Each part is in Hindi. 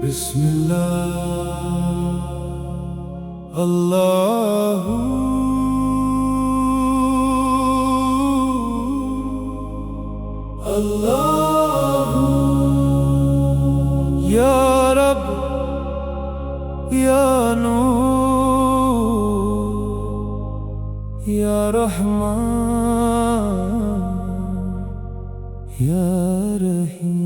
बिस्मिल्लाह अल्लाहू अल्लाहू या रब या नूर या रहमान या रहीम।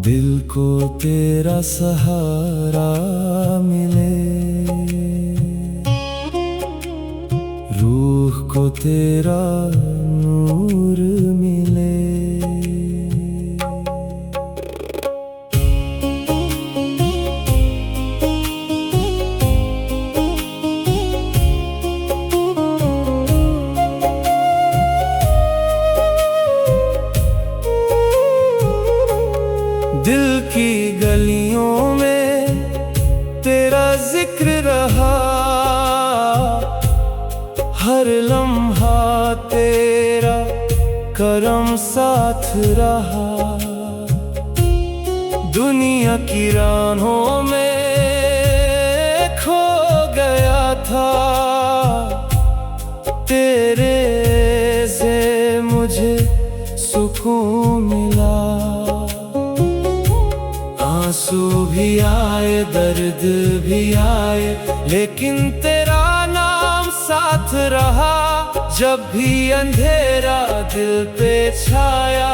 दिल को तेरा सहारा मिले, रूह को तेरा नूर मिले। दिल की गलियों में तेरा जिक्र रहा, हर लम्हा तेरा करम साथ रहा। दुनिया की राहों में खो गया था, तेरे से मुझे सुकून मिला। आंसू भी आए दर्द भी आए, लेकिन तेरा नाम साथ रहा। जब भी अंधेरा दिल पे छाया,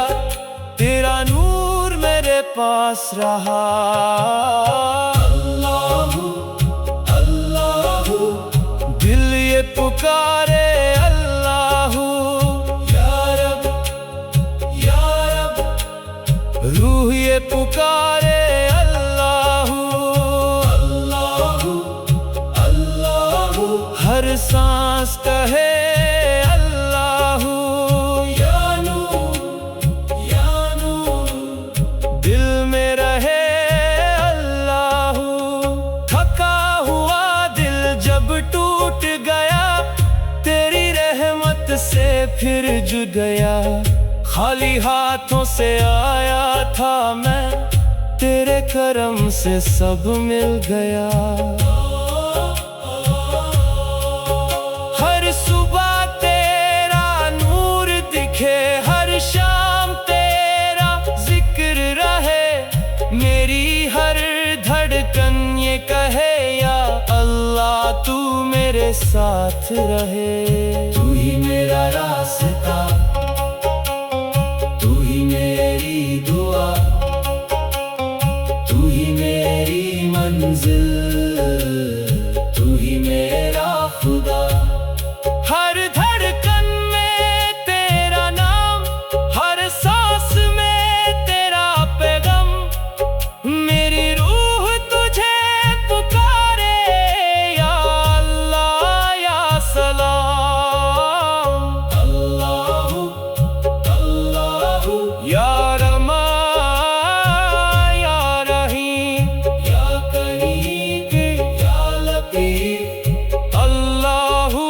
तेरा नूर मेरे पास रहा। अल्लाहू अल्लाहू दिल ये पुकारे, अल्लाहू या रब या रब। रूह ये पुकारे, हर सांस कहे अल्लाहू या नूर या नूर। दिल में रहे अल्लाहू। थका हुआ दिल जब टूट गया, तेरी रहमत से फिर जुड़ गया। खाली हाथों से आया था मैं, तेरे करम से सब मिल गया। हर शाम तेरा जिक्र रहे, मेरी हर धड़कन ये कहे या अल्लाह तू मेरे साथ रहे। तू ही मेरा रास्ता, तू ही मेरी दुआ, तू ही मेरी मंजिल, तू ही मेरा खुदा। हर धड़कन में तेरा नाम, हर सांस में तेरा पैगाम। मेरी रूह तुझे पुकारे या अल्लाह या सलाम। अल्लाहू अल्लाहू या रहमान या रहीम या करीम या लतीफ। अल्लाहू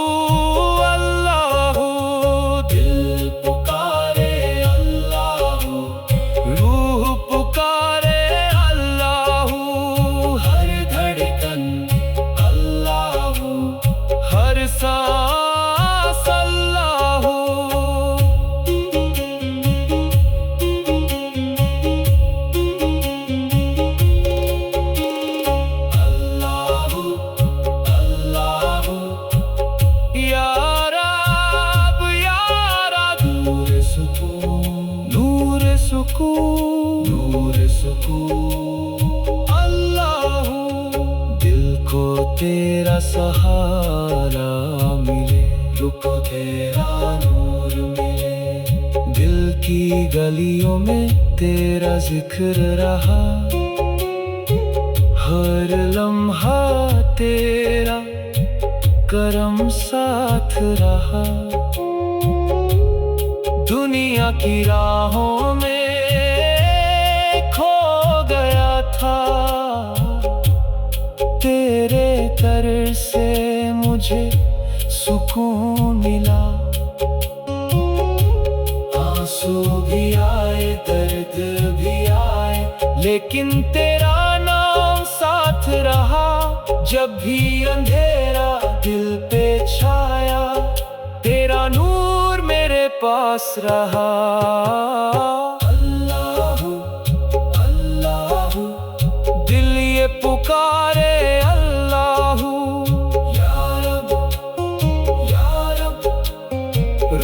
सांस अल्लाहू। अल्लाहू अल्लाहू या रब या रब। नूर सुकून नूर सुकून नूर सुकून। अल्लाहू दिल को तेरा सहारा मिले, रुको तेरा नूर मिले। दिल की गलियों में तेरा जिक्र रहा, हर लम्हा तेरा करम साथ रहा। दुनिया की राहों में खो गया मुझे सुकून मिला। आंसू भी आए, दर्द भी आए, लेकिन तेरा नाम साथ रहा। जब भी अंधेरा दिल पे छाया, तेरा नूर मेरे पास रहा। अल्लाहू अल्लाहू दिल ये पुकारे, अल्लाहू या रब या रब।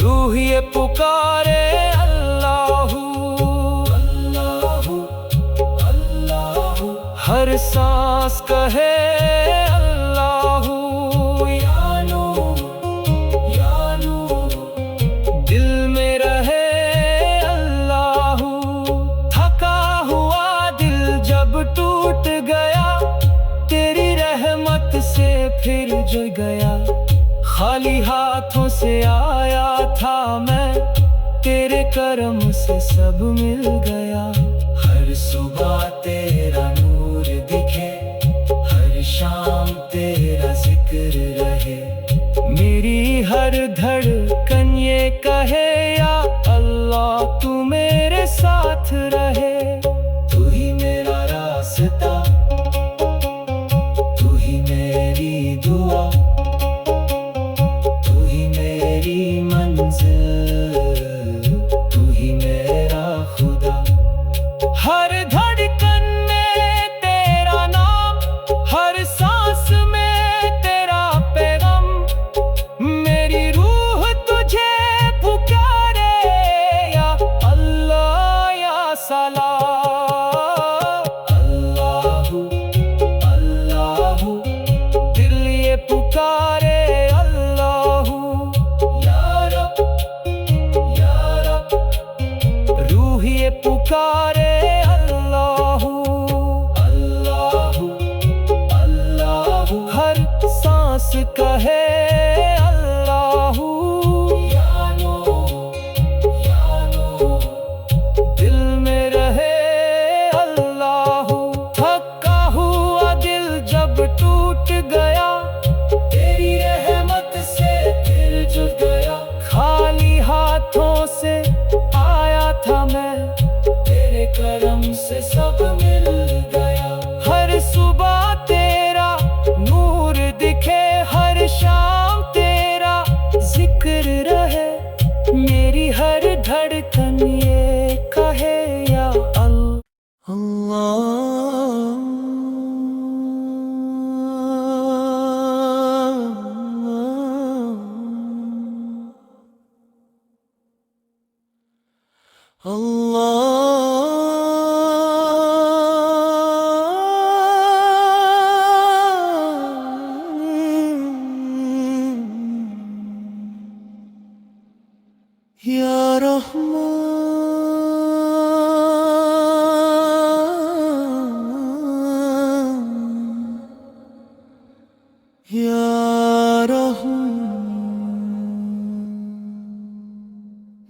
रूह ये पुकारे, अल्लाहू अल्लाहू अल्लाहू। हर सांस कहे अल्लाहू या नूर या नूर। दिल में रहे अल्लाहू। थका हुआ दिल जब टूट गया, तेरी रहमत से फिर जुड़ गया। खाली हाथों से आया था मैं, तेरे करम से सब मिल गया। हर सुबह तेरा नूर दिखे, हर शाम तेरा जिक्र रहे। मेरी हर धड़कन ये कहे या अल्लाह तू मेरे साथ रहे। तू ही मेरा रास्ता, तू ही मेरी दुआ, तू ही मेरी मंजिल, तू ही मेरा खुदा। हर धड़कन में तेरा नाम, हर सांस में तेरा पैगाम। मेरी रूह तुझे पुकारे या अल्लाह या सलाम। अल्लाहू अल्लाहू दिल ये पुकारे, अल्लाहू या रब या रब। रूह ये पुकारे, अल्लाहू अल्लाहू अल्लाहू। हर सांस कहे अल्लाहू या नूर या नूर। दिल में रहे अल्लाहू। थका हुआ दिल जब टूट गया, तेरी रहमत से फिर जुड़ गया। खाली हाथों से आया था मैं, तेरे करम से सब मिल गया। हर सुबह तेरा नूर दिखे, हर शाम तेरा जिक्र रहे। मेरी हर धड़कन ये कहे या या रहमान या रहमान।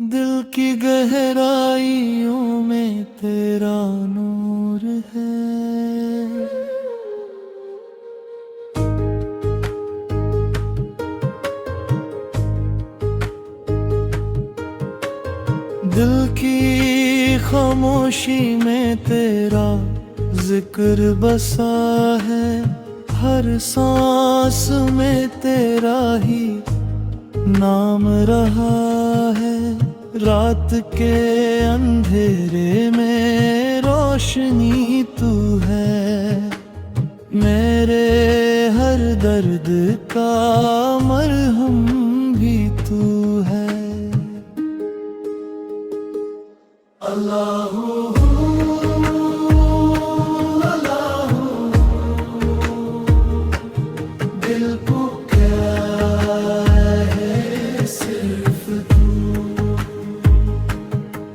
दिल की गहराइयों में तेरा नूर है। दिल की खामोशी में तेरा जिक्र बसा है। हर सांस में तेरा ही नाम रहा है। रात के अंधेरे में रोशनी तू है। मेरे हर दर्द का मरहम भी तू है। अल्लाहू अल्लाहू दिल को क्या है सिर्फ तू।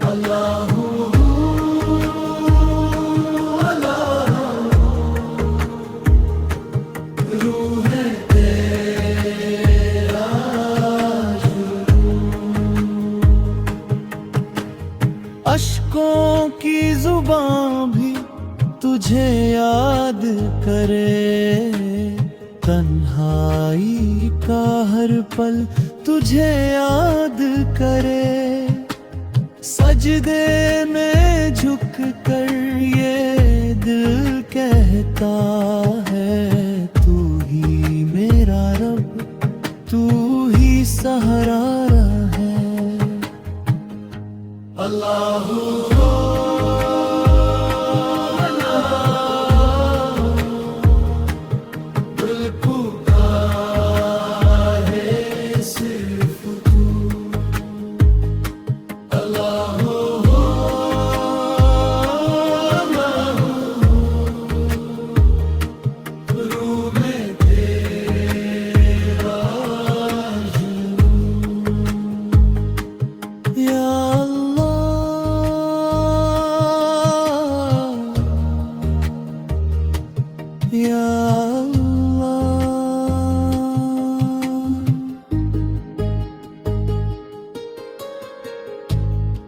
अल्लाहू अल्लाहू रूह है तेरा अश्कों की जुबां भी तुझे याद करे। तन्हाई का हर पल तुझे याद करे, सजदे में झुक कर ये दिल कहता है, तू ही मेरा रब, तू ही सहारा है। अल्लाहू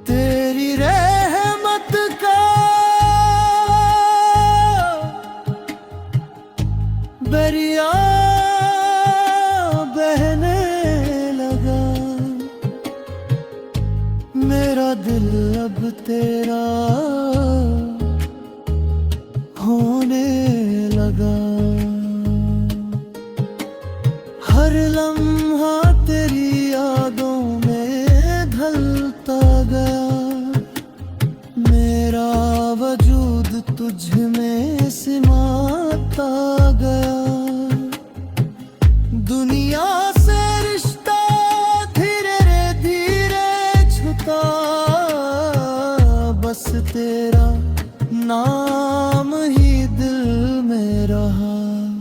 तेरी रहमत का दरिया बहने लगा, मेरा दिल अब तेरा होने लगा। हर लम्हा तेरी यादों में ढलता गया, मेरा वजूद तुझ में सिमाता गया। दुनिया से रिश्ता धीरे धीरे छूटा, बस तेरा नाम ही दिल में रहा।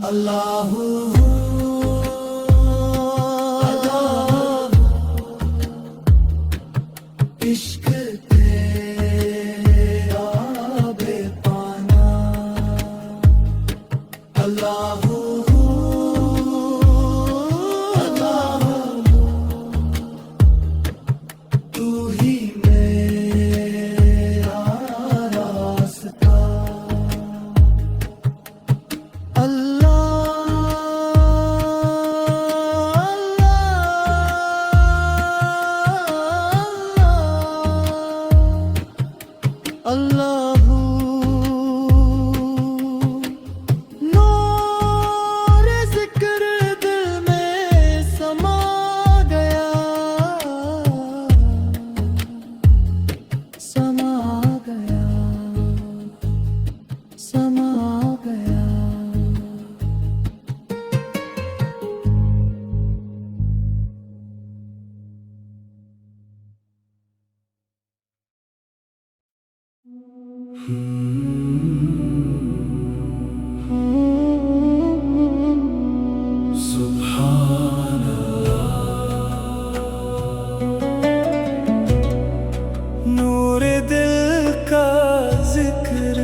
अल्लाहू इश्क तेरा बेपाना, अल्लाहू तू ही मेरा रास्ता। अल्लाहू नूर ज़िक्र दिल में समा गया, समा गया, समा गया। सुभान नूर दिल का जिक्र,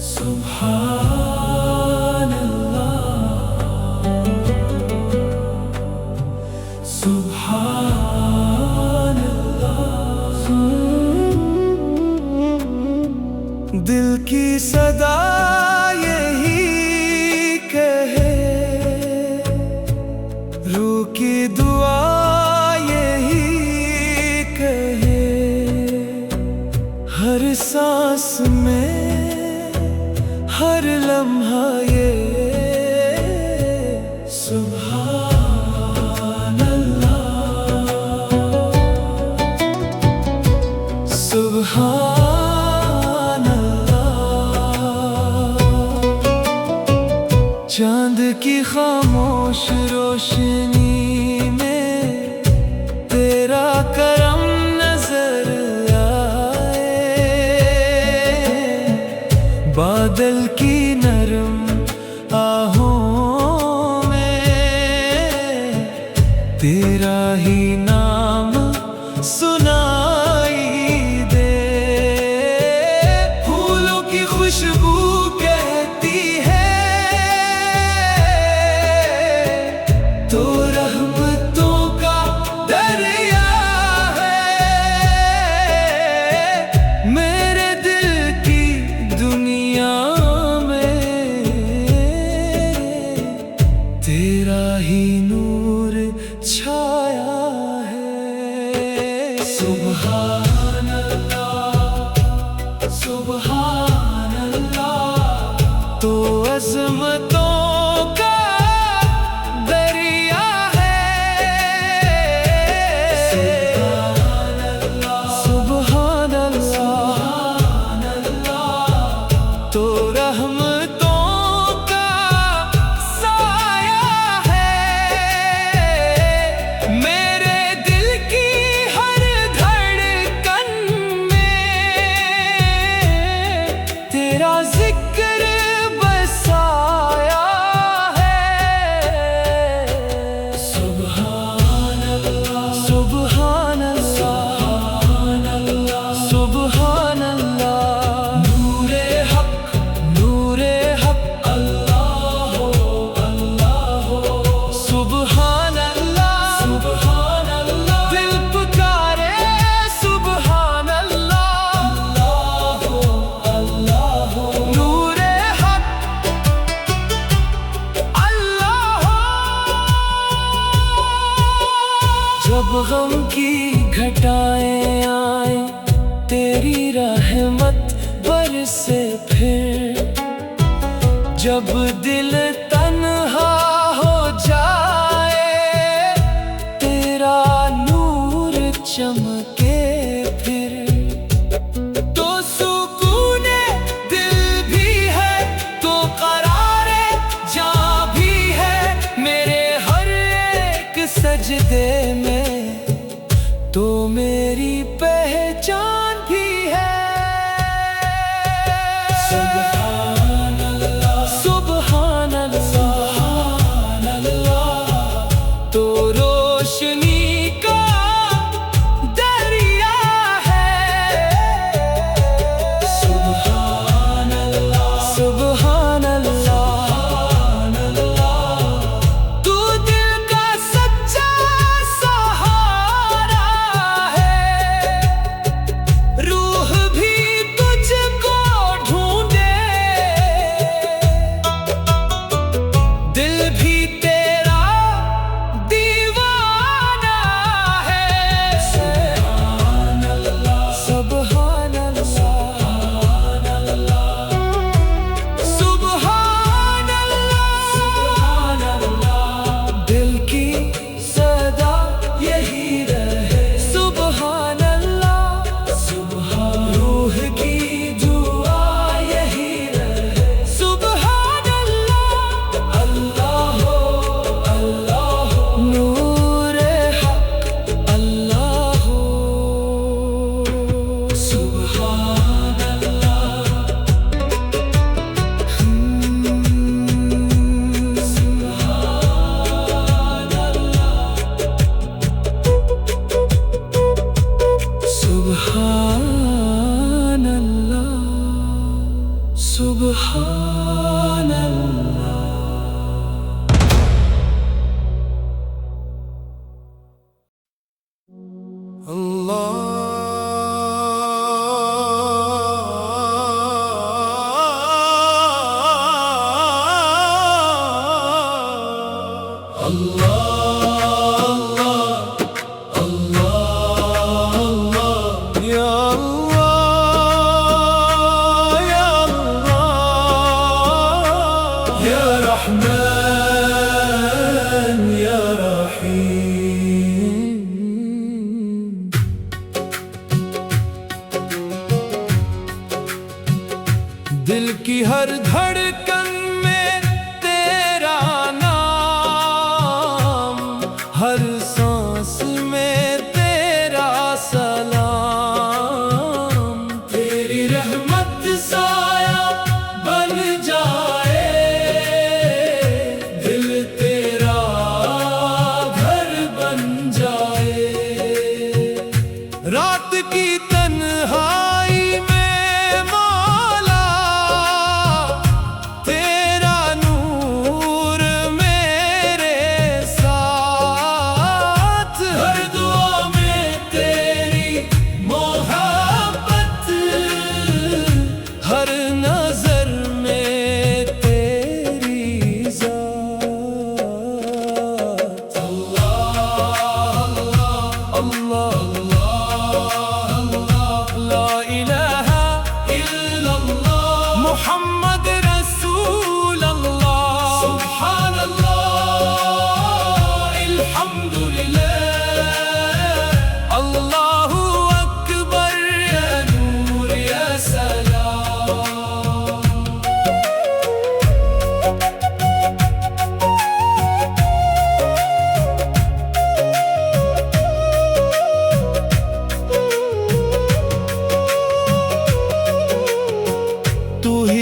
सुभान सुभान दिल की सदा यही कहे, रूह की दुआ यही कहे, हर सांस में हर लम्हा ये सुभान अल्लाह, सुभान अल्लाह। चांद की खामोश रोशनी में तेरा करम नजर आए, बादल की नरम आहों में तेरा ही नाम सुनाई दे। फूलों की खुशबू कहती है तो रहमतों का दरिया है, मेरे दिल की दुनिया में सुभान अल्लाह। तो अज़मतों का दरिया है, सुभान अल्लाह सुभान अल्लाह। तो रहमतों का साया है, मेरे दिल की हर धड़कन में तेरा जिक्र बसाया है। सुभान अल्लाह सुभान अल्लाह सुभान अल्लाह। नूरे हक अल्लाह हो अल्लाह हो। सुभान अल्लाह दिल पुकारे सुभान अल्लाह हो। नूरे हक अल्लाह हो। जब गम की घटाएं आए तेरी रहमत बरसे फिर, जब दिल तन्हा हो जाए तेरा नूर चमके फिर। तो सुकूने दिल भी है, तो करारे जां भी है, मेरे हर एक सजदे में तो मेरी पहचान भी है। सुभान अल्लाह सुभान अल्लाह। तो रोशनी का दरिया है, सुभान अल्लाह सुभान अल्लाह। तू दिल का सच्चा सहारा है, रूह भी तुझको ढूंढे, दिल भी तेरा दीवाना है। सुभान अल्लाह सुभान अल्लाह सुभान अल्लाह। दिल की सदा यही रहे सुभान अल्लाह। रूह की दुआ यही रहे सुभान अल्लाह। अल्लाह हो नूरे हक अल्लाह हो। सुभान अल्लाह सुभान अल्लाह सुभान अल्लाह। दिल की हर धड़कन में तेरा नाम, हर सांस में तेरा सलाम। तेरी रहमत साया बन जाए, दिल तेरा घर बन जाए। रात की तन्हाई में हर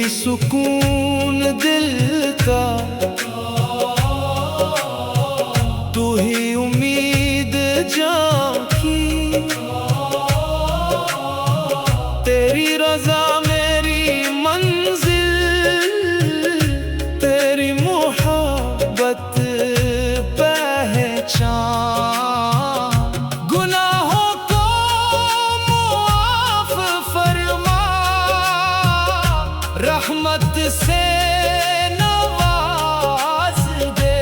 ही सुकून दिल का, तू ही उम्मीद जान की। तेरी रजा मेरी मंजिल, तेरी मोहब्बत पहचान। गुनाहों को माफ फरमा, रहमत से नवाज दे।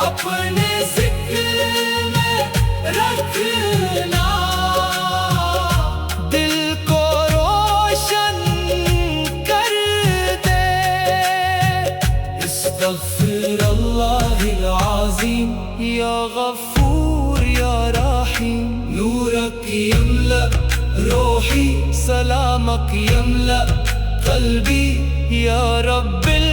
अपने जिक्र में रखना, दिल को रोशन कर दे। इस्तग़फ़िरुल्लाहिल अज़ीम, या गफ़ूर या रहीम। नूरक यमला रूही, सलामक यमला क़ल्बी, या रब्बिल